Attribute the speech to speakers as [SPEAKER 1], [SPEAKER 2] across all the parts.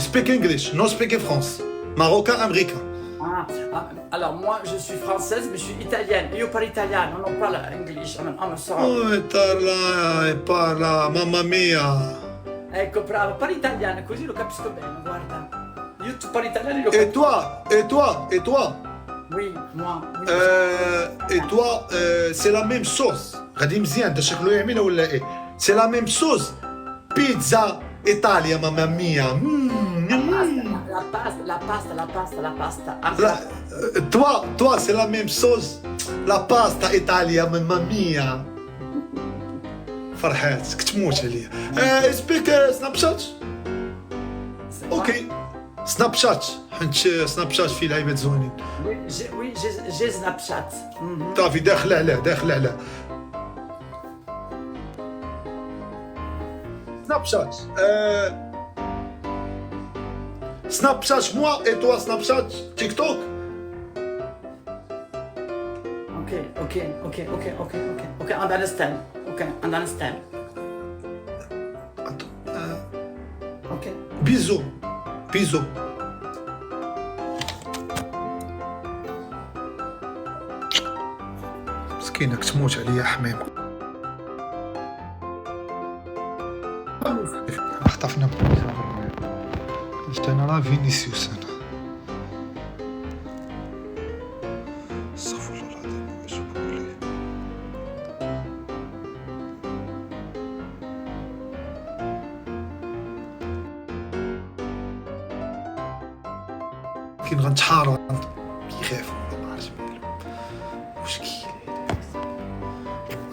[SPEAKER 1] speak English, no speak France. Marocain, américain.
[SPEAKER 2] Alors moi je suis française mais je suis italienne. Io parlo italiano, non parlo English. I'm sorry.
[SPEAKER 1] Oh, parla, mamma mia.
[SPEAKER 2] Ecco, bravo, parli italiano, così lo capisco bene, guarda. Io tu parli italiano e lo
[SPEAKER 1] Et
[SPEAKER 2] capisco.
[SPEAKER 1] toi,
[SPEAKER 2] Oui, moi. Oui.
[SPEAKER 1] et toi, c'est la même sauce. غادي مزيان ده شكله يعملها ولا ايه؟ C'est la même sauce. Pizza Italia, mamma mia.
[SPEAKER 2] La pasta.
[SPEAKER 1] Toi, c'est la même sauce. La pasta Italia, mamma mia. فرحاتك تموت عليا. سبيك سناب شات.
[SPEAKER 2] C'est
[SPEAKER 1] اوكي. سناب شات حيت سناب شات فيه لعيبات زوينين.
[SPEAKER 2] Oui, j'ai Snapchat. Mhm.
[SPEAKER 1] صافي داخل عليه. Snapchat. Snapchat, moi et toi, Snapchat, TikTok.
[SPEAKER 2] Okay, understand. Understand.
[SPEAKER 1] Attends.
[SPEAKER 2] Okay.
[SPEAKER 1] Bisous. مسكينك تموت عليا حميم. خطفنا بوليس. قلت انا راه فينيسيوس انا. استغفر الله العظيم واتوب اليه. كاين غنتحارب كيخافوا ولا ما عرفتش مالهم مشكل.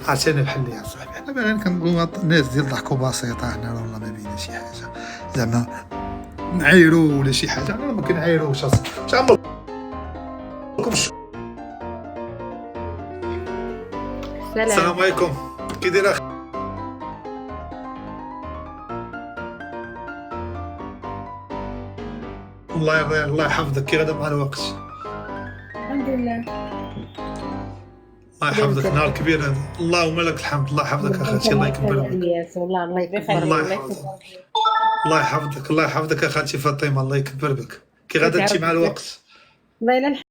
[SPEAKER 1] عرفتي بحال لي صاحبي حنا باغيين كنقولوا الناس ديال ضحكوا بسيطه حنا والله ما بينا شي حاجه زعما نعايروا ولا شي حاجه. انا ما كنعايروش عمركم. السلام عليكم كي دايره الله يرضي الله يحفظك كي غدا مع الوقت.
[SPEAKER 3] الحمد لله.
[SPEAKER 1] الله يحفظك نهار كبير هذا. اللهم لك الحمد. الله يحفظك اخاتي الله يكبر بك.
[SPEAKER 3] والله الله يكبر
[SPEAKER 1] الله يحفظك الله يحفظك اخاتي فاطمه الله يكبر بك كي غدا تمشي مع الوقت.
[SPEAKER 3] الله يلا